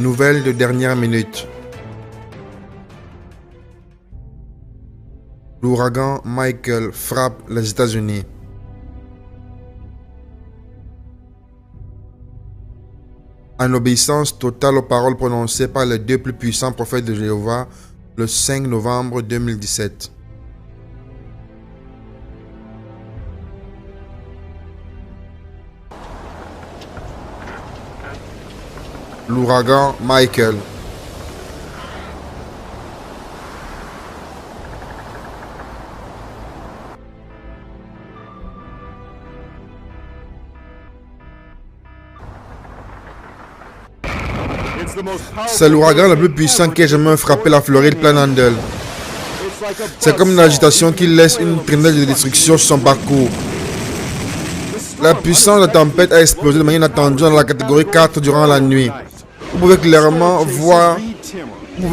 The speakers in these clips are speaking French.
Nouvelles de dernière minute. L'ouragan Michael frappe les États-Unis. En obéissance totale aux paroles prononcées par les deux plus puissants prophètes de Jéhovah le 5 novembre 2017. L'ouragan Michael. C'est l'ouragan le plus puissant qui ait jamais frappé la Floride Panhandle. C'est comme une agitation qui laisse une traînée de destruction sur son parcours. La puissance de la tempête a explosé de manière inattendue dans la catégorie 4 durant la nuit. Vous pouvez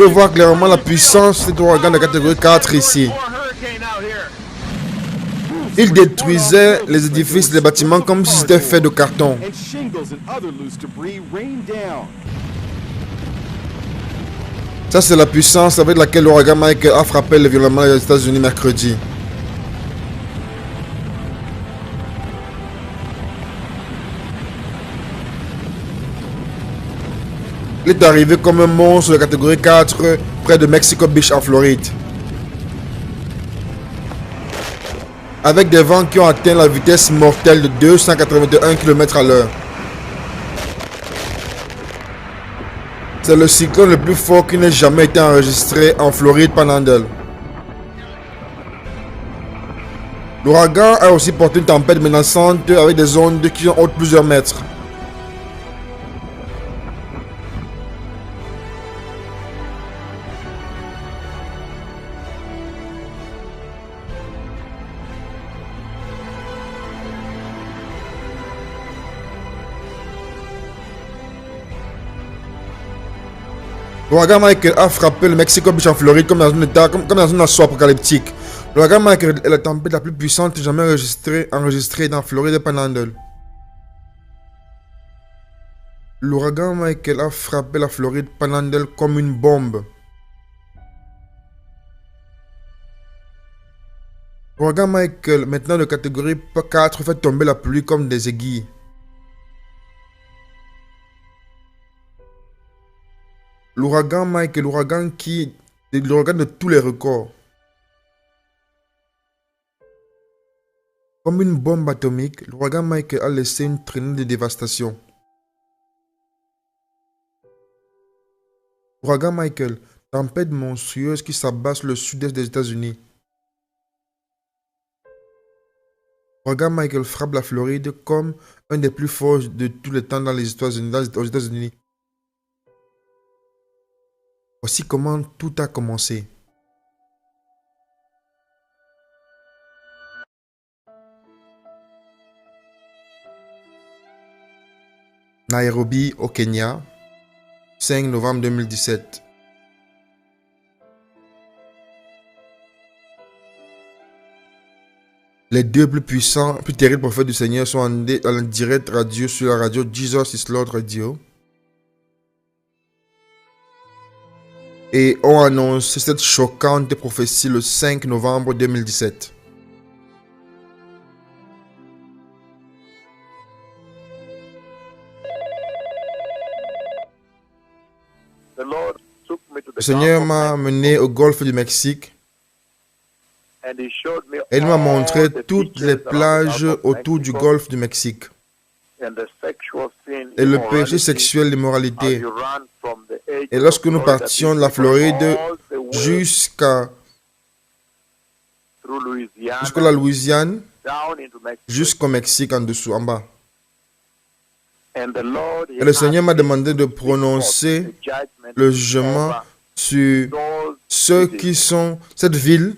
voir clairement la puissance de cet ouragan de catégorie 4 ici. Il détruisait les édifices et les bâtiments comme si c'était fait de carton. Ça, c'est la puissance avec laquelle l'ouragan Michael a frappé violemment les États-Unis mercredi. Il est arrivé comme un monstre de catégorie 4 près de Mexico Beach en Floride. Avec des vents qui ont atteint la vitesse mortelle de 281 km/h. C'est le cyclone le plus fort qui n'ait jamais été enregistré en Floride Panhandle. L'ouragan a aussi porté une tempête menaçante avec des ondes qui ont hautes plusieurs mètres. L'ouragan Michael a frappé le Mexico Beach en Floride comme dans un assaut apocalyptique. L'ouragan Michael est la tempête la plus puissante jamais enregistrée dans Floride Panhandle. L'ouragan Michael a frappé la Floride Panhandle comme une bombe. L'ouragan Michael, maintenant de catégorie 4, fait tomber la pluie comme des aiguilles. L'ouragan Michael, l'ouragan de tous les records. Comme une bombe atomique, l'ouragan Michael a laissé une traînée de dévastation. L'ouragan Michael, tempête monstrueuse qui s'abat sur le sud-est des États-Unis. L'ouragan Michael frappe la Floride comme un des plus forts de tous les temps aux États-Unis. Voici comment tout a commencé. Nairobi, au Kenya, 5 novembre 2017. Les deux plus puissants, plus terribles prophètes du Seigneur sont en direct radio sur la radio Jesus is Lord Radio. Et ont annoncé cette choquante prophétie le 5 novembre 2017. Le Seigneur m'a mené au golfe du Mexique et il m'a montré toutes les plages autour du golfe du Mexique. Et le péché sexuel, l'immoralité. Et lorsque nous partions de la Floride jusqu'à la Louisiane, jusqu'au Mexique en dessous, en bas. Et le Seigneur m'a demandé de prononcer le jugement sur ceux qui sont, cette ville,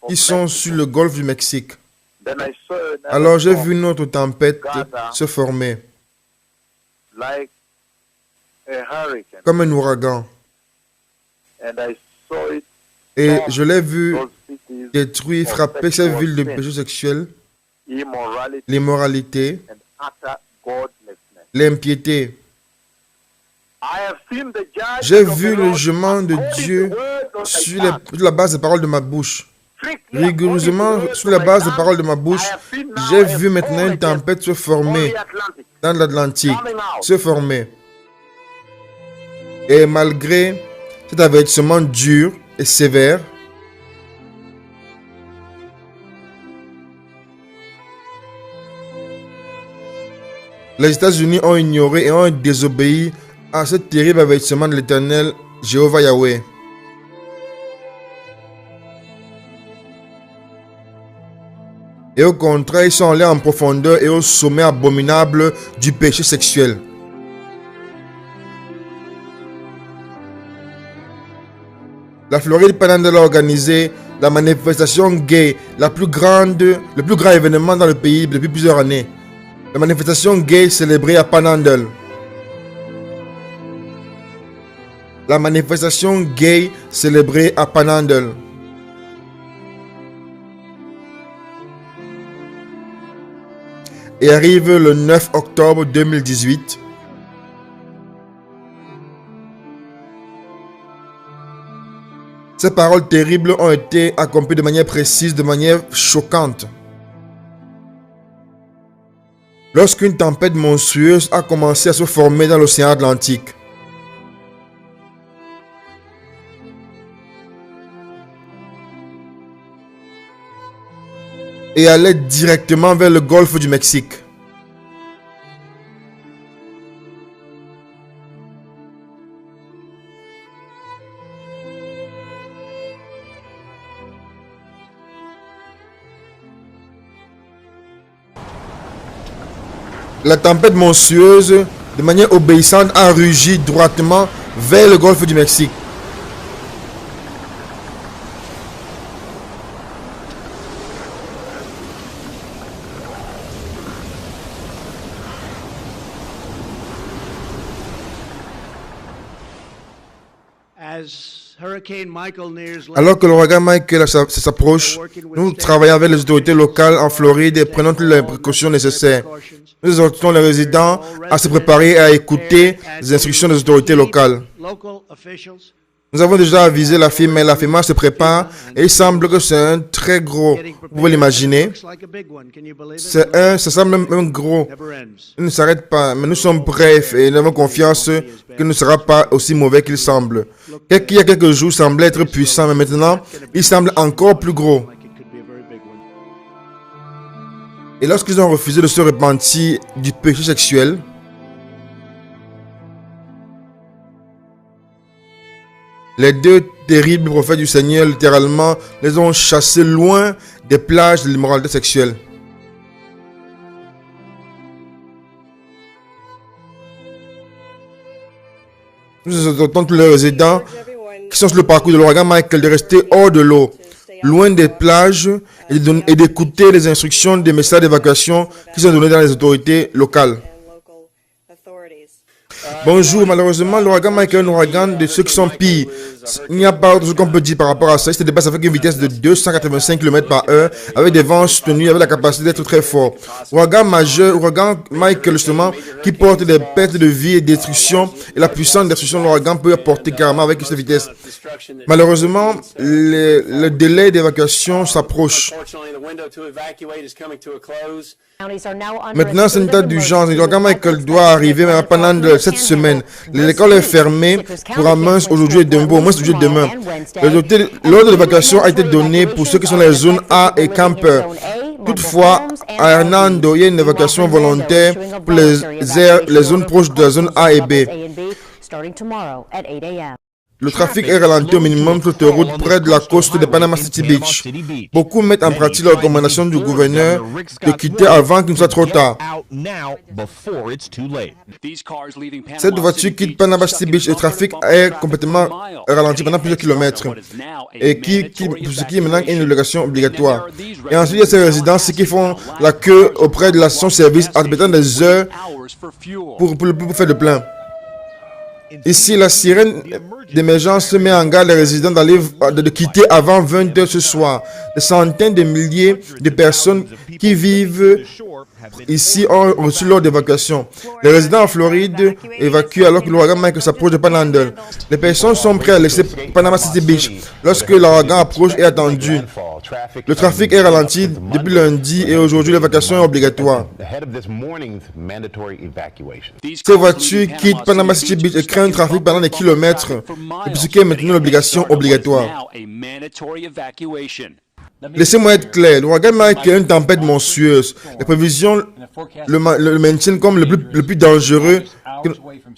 qui sont sur le golfe du Mexique. Alors j'ai vu notre tempête se former comme un ouragan. Et je l'ai vu détruire, frapper cette ville de péché sexuel, l'immoralité, l'impiété. J'ai vu le jugement de Dieu sur la base des paroles de ma bouche. Rigoureusement, sur la base des paroles de ma bouche, j'ai vu maintenant une tempête se former dans l'Atlantique, se former. Et malgré cet avertissement dur et sévère, les États-Unis ont ignoré et ont désobéi à ce terrible avertissement de l'Éternel Jéhovah Yahweh. Et au contraire, ils sont allés en profondeur et au sommet abominable du péché sexuel. La Floride Panhandle a organisé la manifestation gay, le plus grand événement dans le pays depuis plusieurs années. La manifestation gay célébrée à Panhandle. La manifestation gay célébrée à Panhandle. Et arrive le 9 octobre 2018. Ces paroles terribles ont été accomplies de manière précise, de manière choquante. Lorsqu'une tempête monstrueuse a commencé à se former dans l'océan Atlantique. Et allait directement vers le golfe du Mexique. La tempête monstrueuse, de manière obéissante, a rugi droitement vers le golfe du Mexique. Alors que l'ouragan Michael s'approche, nous travaillons avec les autorités locales en Floride et prenons toutes les précautions nécessaires. Nous exhortons les résidents à se préparer et à écouter les instructions des autorités locales. Nous avons déjà avisé la firme, mais la firme se prépare et il semble que c'est un très gros. Vous pouvez l'imaginer. Ça semble même gros. Il ne s'arrête pas, mais nous sommes prêts et nous avons confiance qu'il ne sera pas aussi mauvais qu'il semble. Il y a quelques jours, il semblait être puissant, mais maintenant, il semble encore plus gros. Et lorsqu'ils ont refusé de se repentir du péché sexuel, les deux terribles prophètes du Seigneur, littéralement, les ont chassés loin des plages de l'immoralité sexuelle. Nous exhortons tous les résidents qui sont sur le parcours de l'ouragan Michael de rester hors de l'eau, loin des plages et d'écouter les instructions des messages d'évacuation qui sont donnés dans les autorités locales. Bonjour, malheureusement, l'ouragan Michael est un ouragan de ceux qui sont pires. Il n'y a pas autre chose qu'on peut dire par rapport à ça. Il se dépasse avec une vitesse de 285 km/h, avec des vents soutenus, avec la capacité d'être très fort. Ouragan majeur, ouragan Michael, justement, qui porte des pertes de vie et destruction. Et la puissance destruction de l'ouragan peut apporter carrément avec cette vitesse. Malheureusement, le délai d'évacuation s'approche. Maintenant, c'est une état d'urgence. L'ouragan Michael doit arriver pendant cette semaine. L'école est fermée pour un moins aujourd'hui et demain. L'ordre d'évacuation a été donné pour ceux qui sont dans les zones A et Camper. Toutefois, à Hernando, il y a une évacuation volontaire pour les zones proches de la zone A et B. Le trafic est ralenti au minimum sur l'autoroute près de la côte de Panama City Beach. Beaucoup mettent en pratique la recommandation du gouverneur de quitter avant qu'il ne soit trop tard. Cette voiture quitte Panama City Beach. Le trafic est complètement ralenti pendant plusieurs kilomètres. Et ce qui est maintenant une obligation obligatoire. Et ensuite, il y a ces résidents qui font la queue auprès de la station-service en attendant des heures pour faire le plein. Ici, la sirène d'émergence met en garde les résidents de quitter avant 20 h ce soir. Des centaines de milliers de personnes qui vivent ici ont reçu l'ordre d'évacuation. Les résidents en Floride évacuent alors que l'ouragan Michael s'approche de Panhandle. Les personnes sont prêtes à laisser Panama City Beach lorsque l'ouragan approche et attendu. Le trafic est ralenti depuis lundi et aujourd'hui l'évacuation est obligatoire. Ces voitures quittent Panama City Beach et créent un trafic pendant des kilomètres, et ce qui est maintenant l'obligation obligatoire. Laissez-moi être clair, l'ouragan Michael est une tempête monstrueuse. Les prévisions le maintiennent comme le plus dangereux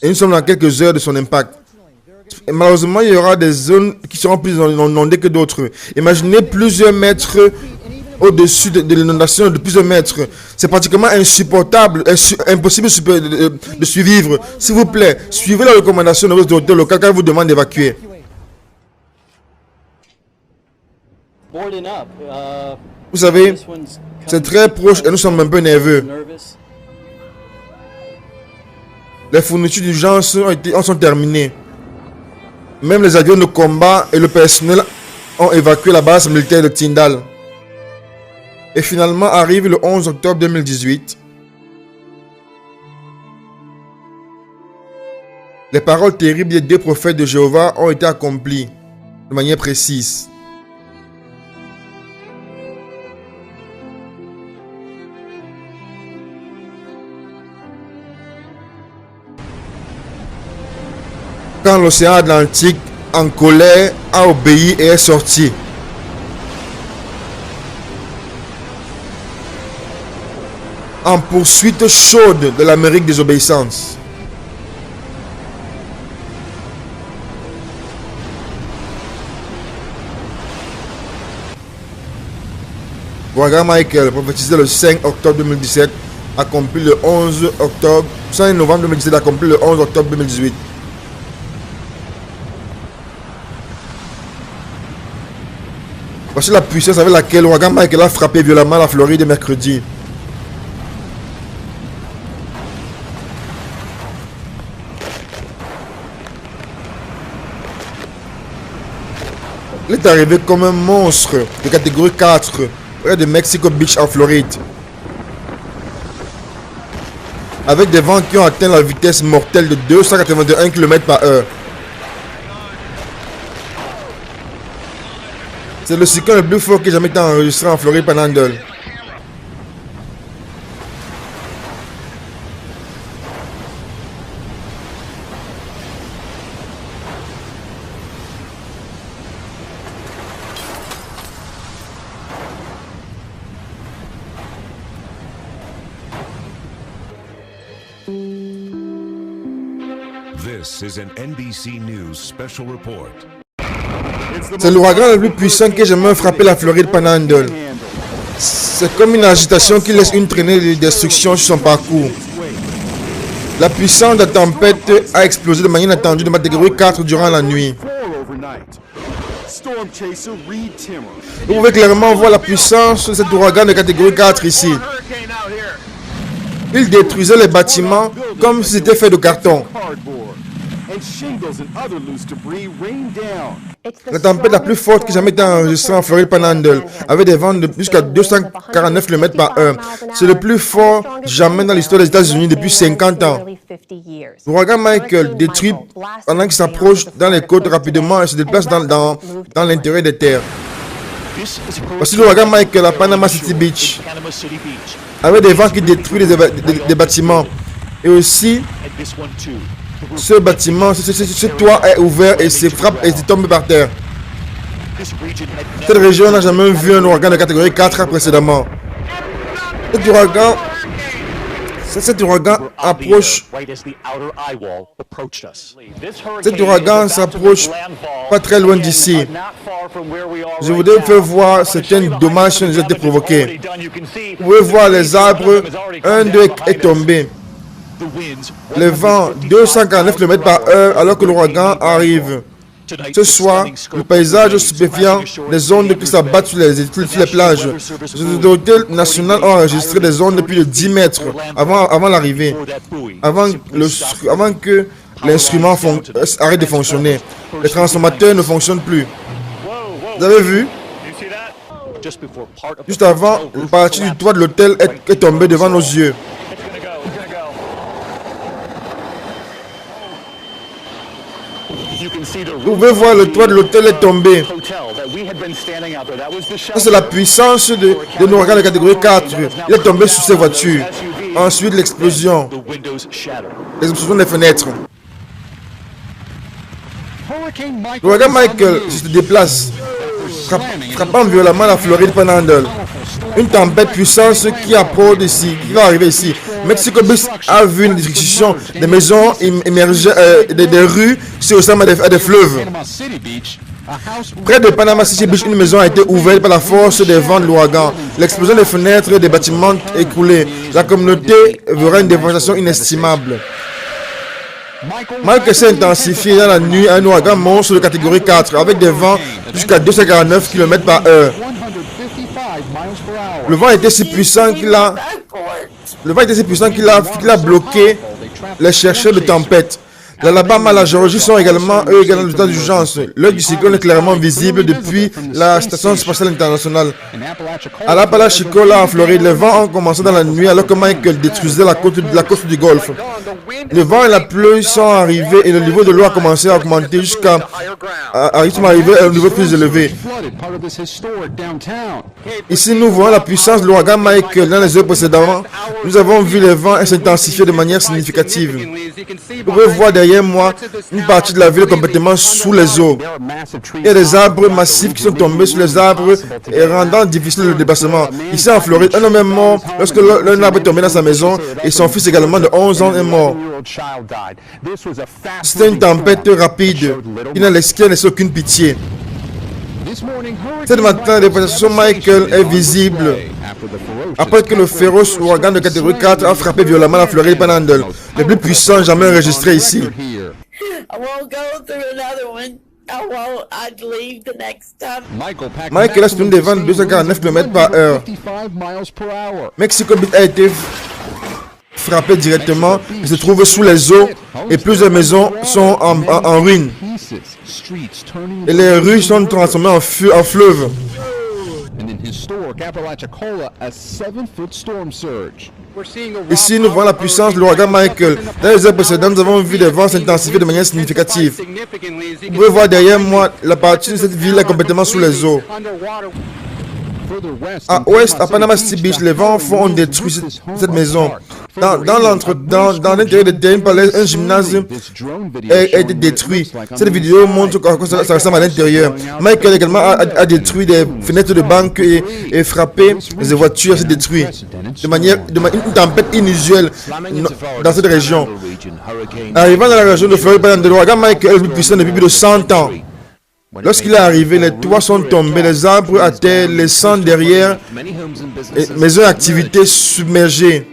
et nous sommes dans quelques heures de son impact. Et malheureusement, il y aura des zones qui seront plus inondées que d'autres. Imaginez plusieurs mètres au-dessus de l'inondation de plusieurs mètres. C'est pratiquement insupportable, impossible de survivre. S'il vous plaît, suivez la recommandation de votre autorité locale quand il vous demande d'évacuer. Vous savez, c'est très proche et nous sommes un peu nerveux. Les fournitures d'urgence sont terminées. Même les avions de combat et le personnel ont évacué la base militaire de Tyndall. Et finalement arrive le 11 octobre 2018. Les paroles terribles des deux prophètes de Jéhovah ont été accomplies de manière précise. Quand l'océan Atlantique, en colère, a obéi et est sorti. En poursuite chaude de l'Amérique désobéissante. L'ouragan Michael, prophétisé le 5 octobre 2017, accompli le 11 octobre, 5 novembre 2017, accompli le 11 octobre 2018. Voici la puissance avec laquelle l'ouragan Michael a frappé violemment la Floride mercredi. Il est arrivé comme un monstre de catégorie 4 près de Mexico Beach en Floride. Avec des vents qui ont atteint la vitesse mortelle de 281 km/h. C'est le cyclone le plus fort que j'ai jamais été enregistré en Floride Panhandle. This is an NBC News special report. C'est l'ouragan le plus puissant que j'ai jamais frappé la Floride Panhandle. C'est comme une agitation qui laisse une traînée de destruction sur son parcours. La puissance de la tempête a explosé de manière inattendue de catégorie 4 durant la nuit. Vous pouvez clairement voir la puissance de cet ouragan de catégorie 4 ici. Il détruisait les bâtiments comme si c'était fait de carton. La tempête la plus forte que jamais été enregistrée en Floride Panhandle, avec des vents de jusqu'à 249 km/h. C'est le plus fort jamais dans l'histoire des États-Unis depuis 50 ans. L'ouragan Michael détruit pendant qu'il s'approche dans les côtes rapidement et se déplace dans l'intérieur des terres. Voici l'ouragan Michael à Panama City Beach, avec des vents qui détruisent des bâtiments. Et aussi, ce bâtiment, ce toit est ouvert et se frappe et se tombe par terre. Cette région n'a jamais vu un ouragan de catégorie 4 précédemment. Cet ouragan approche. Cet ouragan s'approche pas très loin d'ici. Je voudrais vous faire voir certains dommages qui ont été provoqués. Vous pouvez voir les arbres, un d'eux est tombé. Les vents 249 km/h alors que l'ouragan arrive. Ce soir, le paysage stupéfiant, les ondes qui s'abattent sur les plages. Les autorités nationales ont enregistré des ondes de plus de 10 mètres avant l'arrivée, avant que l'instrument arrête de fonctionner. Les transformateurs ne fonctionnent plus. Vous avez vu? Juste avant, une partie du toit de l'hôtel est tombée devant nos yeux. Vous pouvez voir le toit de l'hôtel est tombé. Ça, c'est la puissance de l'ouragan de catégorie 4. Il est tombé sur ces voitures. Ensuite, l'explosion. L'explosion des fenêtres. L'ouragan Michael se déplace, frappant violemment la Floride Panhandle. Une tempête puissante qui approche ici, qui va arriver ici. Mexico Beach a vu une destruction des maisons émerger, des rues qui ressemblent à des fleuves. Près de Panama City Beach, une maison a été ouverte par la force des vents de l'ouragan. L'explosion des fenêtres et des bâtiments écroulés. La communauté verra une dévastation inestimable. Michael s'est intensifié dans la nuit à un ouragan monstre de catégorie 4 avec des vents jusqu'à 249 km/h. Le vent était si puissant qu'il a bloqué les chercheurs de tempête. L'Alabama et la Géorgie sont également dans l'état d'urgence. L'œil du cyclone est clairement visible depuis la station spatiale internationale. À l'Apalachicola, en Floride, les vents ont commencé dans la nuit alors que Michael détruisait la côte du Golfe. Le vent et la pluie sont arrivés et le niveau de l'eau a commencé à augmenter jusqu'à arriver à un niveau plus élevé. Ici, nous voyons la puissance de l'ouragan Michael. Dans les heures précédemment, nous avons vu les vents s'intensifier de manière significative. Vous pouvez voir derrière moi une partie de la ville complètement sous les eaux. Il y a des arbres massifs qui sont tombés sur les arbres et rendant difficile le déplacement. Ici en Floride, un homme est mort lorsque l'un arbre est tombé dans sa maison et son fils également de 11 ans est mort. C'était une tempête rapide qui n'a laissé aucune pitié. Cette matin, la dépression Michael est visible après que le féroce ouragan de catégorie 4 a frappé violemment la Floride Panhandle, le plus puissant jamais enregistré ici. Michael a subi des vents de 249 km/h. Mexico Beach a été frappé directement, il se trouve sous les eaux et plusieurs maisons sont en ruine. Et les rues sont transformées en fleuve. Ici, nous voyons la puissance de l'ouragan Michael. Dans les heures précédentes, nous avons vu des vents s'intensifier de manière significative. Vous pouvez voir derrière moi, la partie de cette ville est complètement sous les eaux. À ouest, à Panama City Beach, les vents ont détruit cette maison. Dans l'intérieur de Dane Palace, un gymnase a été détruit. Cette vidéo montre comment ça ressemble à l'intérieur. Michael également a détruit des fenêtres de banque et frappé les voitures, s'est détruit. Une tempête inusuelle dans cette région. Arrivant dans la région de Floride, l'ouragan Michael est le plus puissant depuis plus de 100 ans. Lorsqu'il est arrivé, les toits sont tombés, les arbres à terre, laissant derrière maisons et activités submergées.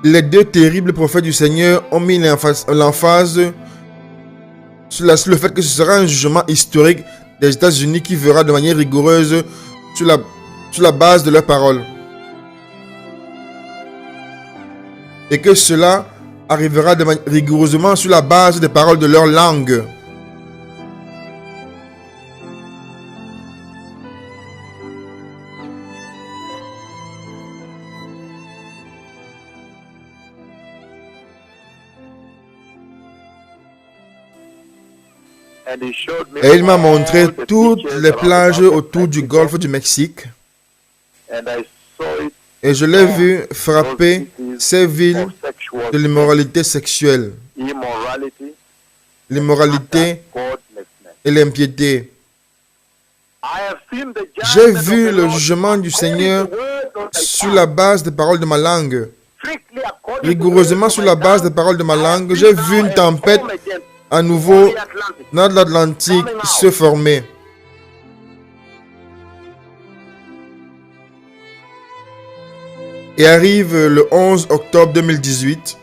Les deux terribles prophètes du Seigneur ont mis l'emphase sur le fait que ce sera un jugement historique des États-Unis qui verra de manière rigoureuse sur la base de leurs paroles. Et que cela arrivera rigoureusement sur la base des paroles de leur langue. Et il m'a montré toutes les plages autour du golfe du Mexique. Et je l'ai vu frapper ces villes de l'immoralité sexuelle, l'immoralité et l'impiété. J'ai vu le jugement du Seigneur sur la base des paroles de ma langue. Rigoureusement sur la base des paroles de ma langue, j'ai vu une tempête à nouveau dans l'Atlantique se former. et arrive le 11 octobre 2018.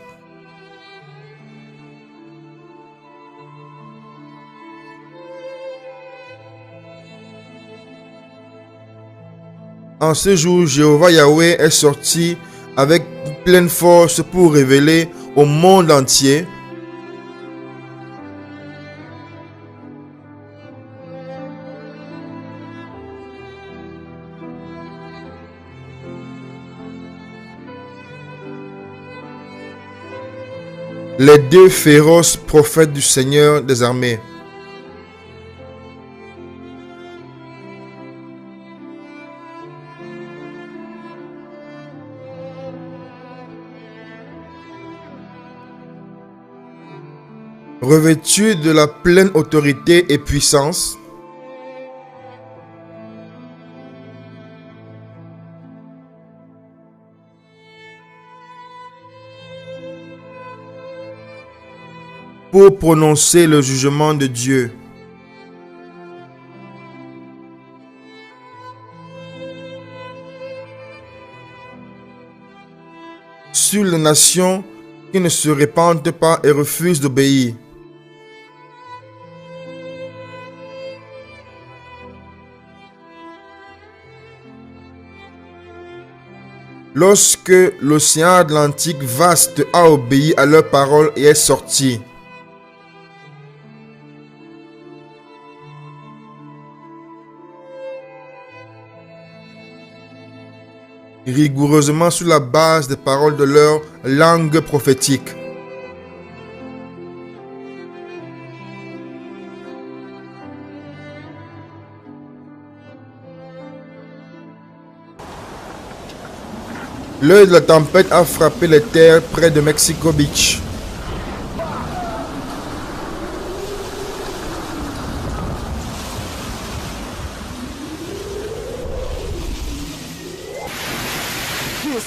En ce jour, Jéhovah Yahweh est sorti avec pleine force pour révéler au monde entier les deux féroces prophètes du Seigneur des armées. Revêtus de la pleine autorité et puissance, pour prononcer le jugement de Dieu. Sur les nations qui ne se répandent pas et refusent d'obéir. Lorsque l'océan Atlantique vaste a obéi à leurs paroles et est sorti. Rigoureusement sur la base des paroles de leur langue prophétique. L'œil de la tempête a frappé les terres près de Mexico Beach.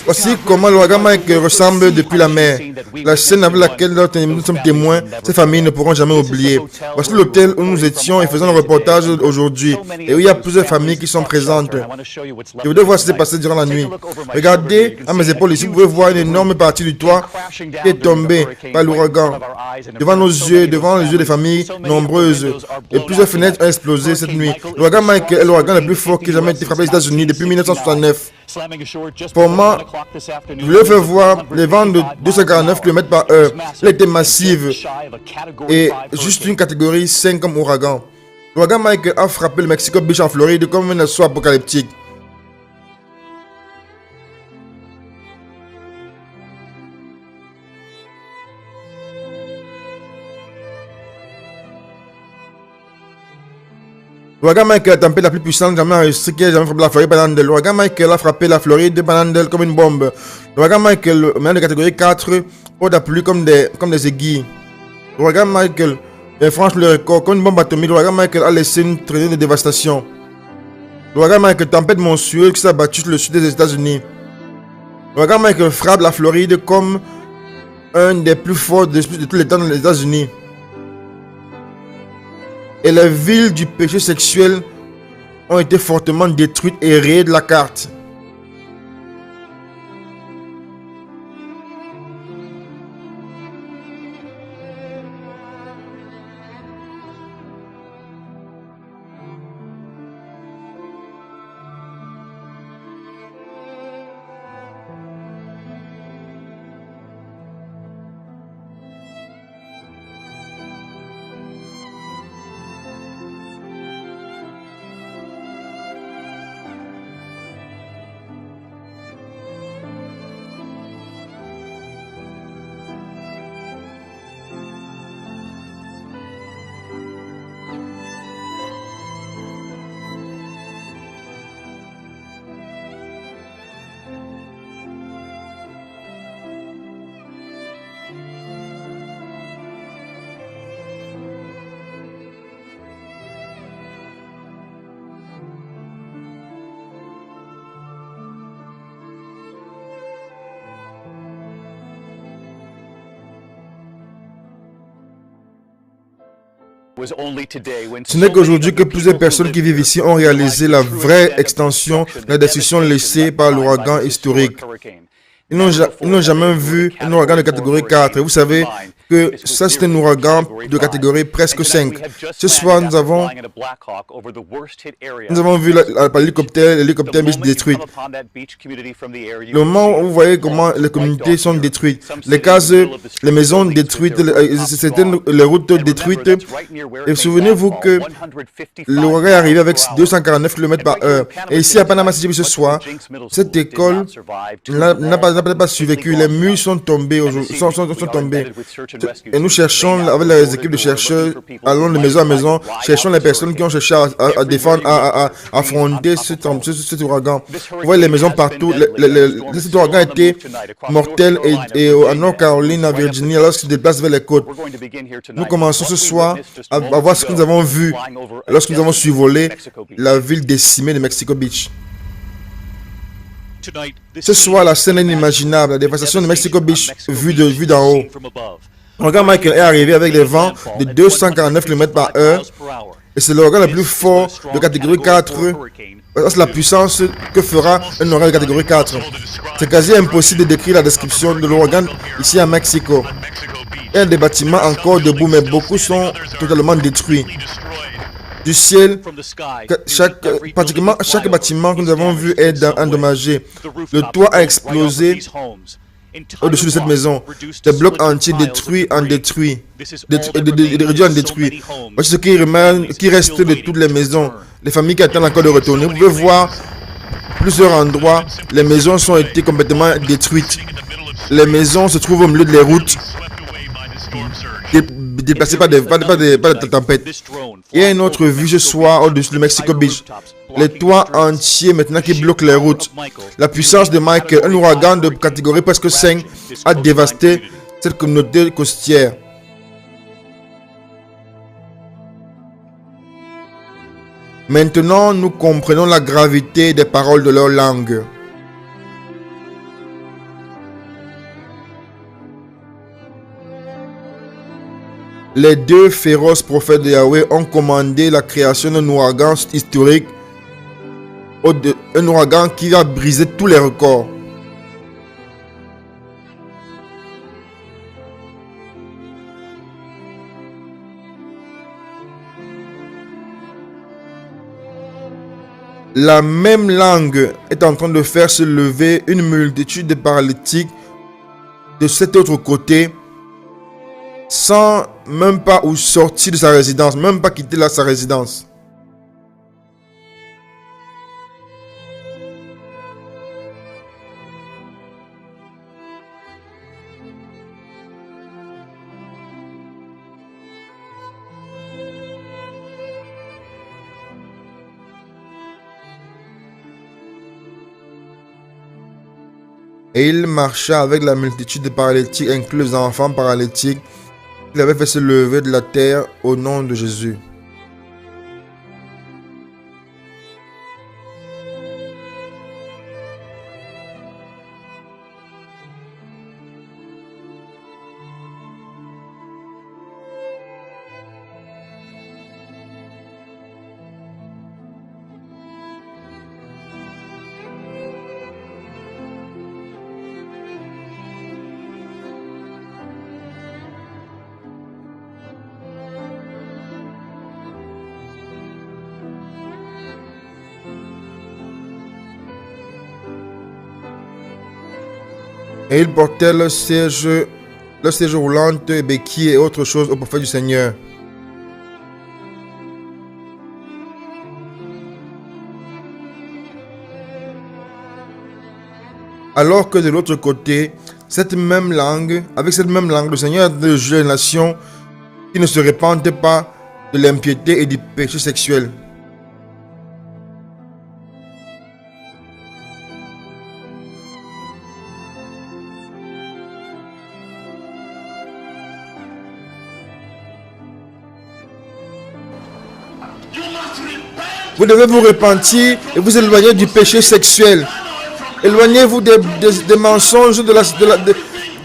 Voici comment l'ouragan Mike ressemble depuis la mer. La scène avec laquelle nous sommes témoins, ces familles ne pourront jamais oublier. Voici l'hôtel où nous étions et faisons le reportage aujourd'hui. Et où il y a plusieurs familles qui sont présentes. Je voudrais voir ce qui s'est passé durant la nuit. Regardez à mes épaules ici, vous pouvez voir une énorme partie du toit qui est tombée par l'ouragan. Devant nos yeux, devant les yeux des familles nombreuses. Et plusieurs fenêtres ont explosé cette nuit. L'ouragan Mike est l'ouragan le plus fort qui ait jamais été frappé aux États-Unis depuis 1969. Pour moi, je voulais faire voir les vents de 249 km/h. Elle était massive et juste une catégorie 5 comme ouragan. L'ouragan Mike a frappé le Mexico Beach en Floride comme un assaut apocalyptique. L'ouragan Mike est la tempête la plus puissante jamais enregistrée qui a jamais frappé la Floride pendant d'elle. L'ouragan Mike a frappé la Floride pendant d'elle comme une bombe. L'ouragan Mike est le de catégorie 4 haut de pluie comme des aiguilles. L'ouragan Mike franchit le record comme une bombe atomique. L'ouragan Mike a laissé une traînée de dévastation. L'ouragan Mike tempête monstrueuse qui s'est abattue sur le sud des États-Unis. L'ouragan Mike frappe la Floride comme un des plus forts de tous les temps dans les États-Unis. Et les villes du péché sexuel ont été fortement détruites et rayées de la carte. Ce n'est qu'aujourd'hui que plusieurs personnes qui vivent ici ont réalisé la vraie extension de la destruction laissée par l'ouragan historique. Ils n'ont jamais vu un ouragan de catégorie 4. Et vous savez que ça, c'est un ouragan de catégorie presque 5. Ce soir, nous avons vu l'hélicoptère beach détruit. Le moment où vous voyez comment les communautés sont détruites, les cases, les maisons détruites, certaines les routes détruites. Et souvenez-vous que l'ouragan est arrivé avec 249 km/h. Et ici à Panama City ce soir, cette école n'a pas survécu. Les murs sont tombés. Et nous cherchons, avec les équipes de chercheurs, allons de maison à maison, cherchons les personnes qui ont cherché à défendre, à affronter cet ouragan. Vous voyez les maisons partout. Cet ouragan était mortel et à North Carolina, à Virginie, lorsqu'il se déplace vers les côtes. Nous commençons ce soir à voir ce que nous avons vu lorsque nous avons survolé la ville décimée de Mexico Beach. Ce soir, la scène est inimaginable, la dévastation de Mexico Beach vue d'en haut. L'ouragan Michael est arrivé avec des vents de 249 km/h et c'est l'ouragan le plus fort de catégorie 4. C'est la puissance que fera un ouragan de catégorie 4. C'est quasi impossible de décrire la description de l'ouragan ici à Mexico. Il y a des bâtiments encore debout, mais beaucoup sont totalement détruits. Du ciel, pratiquement chaque bâtiment que nous avons vu est endommagé. Le toit a explosé au-dessus de cette maison. Des blocs entiers détruits en détruits. Réduits en détruits. Voici ce qui reste de toutes les maisons. Les familles qui attendent encore de retourner. Vous pouvez voir plusieurs endroits. Les maisons ont été complètement détruites. Les maisons se trouvent au milieu des routes, déplacées par des tempêtes. Il y a une autre vue ce soir au-dessus de Mexico Beach. Les toits entiers maintenant qui bloquent les routes. La puissance de Michael, un ouragan de catégorie presque 5, a dévasté cette communauté côtière. Maintenant, nous comprenons la gravité des paroles de leur langue. Les deux féroces prophètes de Yahweh ont commandé la création d'un ouragan historique, un ouragan qui va briser tous les records. La même langue est en train de faire se lever une multitude de paralytiques de cet autre côté, sans même pas ou sortir de sa résidence, même pas quitter sa résidence. Et il marcha avec la multitude de paralytiques, inclus les enfants paralytiques. Il avait fait se lever de la terre au nom de Jésus. Et il portait le siège roulant, béquilles et autre chose au prophète du Seigneur. Alors que de l'autre côté, avec cette même langue, le Seigneur a de juger les nations qui ne se répandent pas de l'impiété et du péché sexuel. Vous devez vous repentir et vous éloigner du péché sexuel. Éloignez-vous des mensonges, de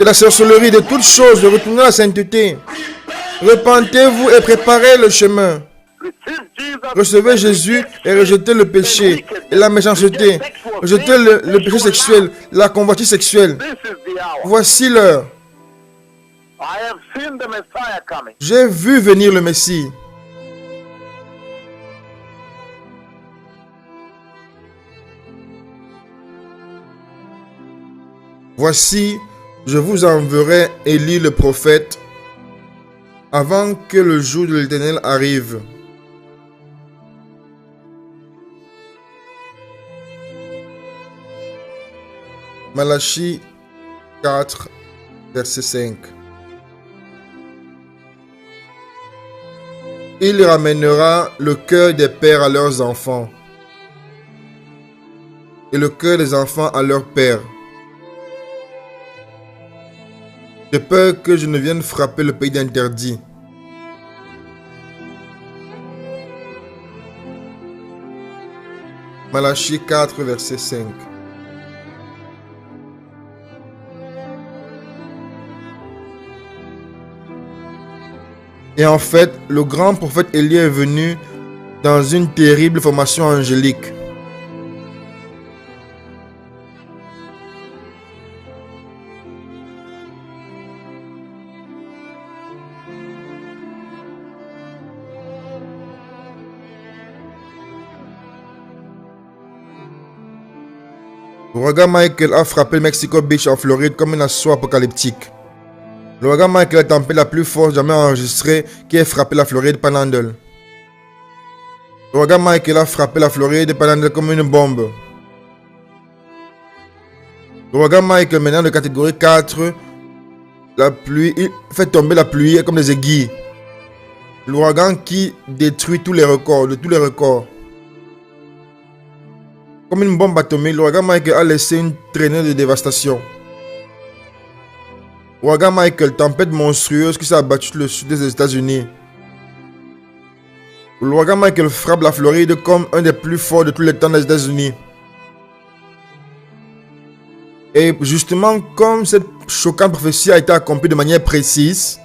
la sorcellerie, de toutes choses, de retourner à la sainteté. Repentez-vous et préparez le chemin. Recevez Jésus et rejetez le péché et la méchanceté. Rejetez le péché sexuel, la convoitise sexuelle. Voici l'heure. J'ai vu venir le Messie. Voici, je vous enverrai Élie le prophète avant que le jour de l'Éternel arrive. Malachie 4, verset 5. Il ramènera le cœur des pères à leurs enfants et le cœur des enfants à leurs pères. J'ai peur que je ne vienne frapper le pays d'interdit. Malachie 4, verset 5. Et en fait, le grand prophète Élie est venu dans une terrible formation angélique. L'ouragan Michael a frappé Mexico Beach en Floride comme un assaut apocalyptique. L'ouragan Michael est la tempête la plus forte jamais enregistrée qui ait frappé la Floride Panhandle. L'ouragan Michael a frappé la Floride Panhandle comme une bombe. L'ouragan Michael, maintenant de catégorie 4, la pluie, il fait tomber la pluie comme des aiguilles. L'ouragan qui détruit tous les records, de tous les records. Comme une bombe atomique, l'ouragan Michael a laissé une traînée de dévastation. L'ouragan Michael, tempête monstrueuse qui s'est abattue sur le sud des États-Unis. L'ouragan Michael frappe la Floride comme un des plus forts de tous les temps des États-Unis. Et justement, comme cette choquante prophétie a été accomplie de manière précise,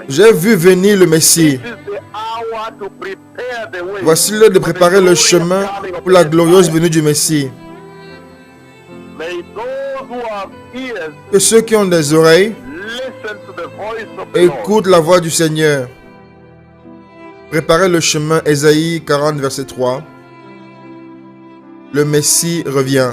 j'ai vu venir le Messie. Voici l'heure de préparer le chemin pour la glorieuse venue du Messie. Que ceux qui ont des oreilles écoutent la voix du Seigneur. Préparez le chemin, Ésaïe 40, verset 3. Le Messie revient.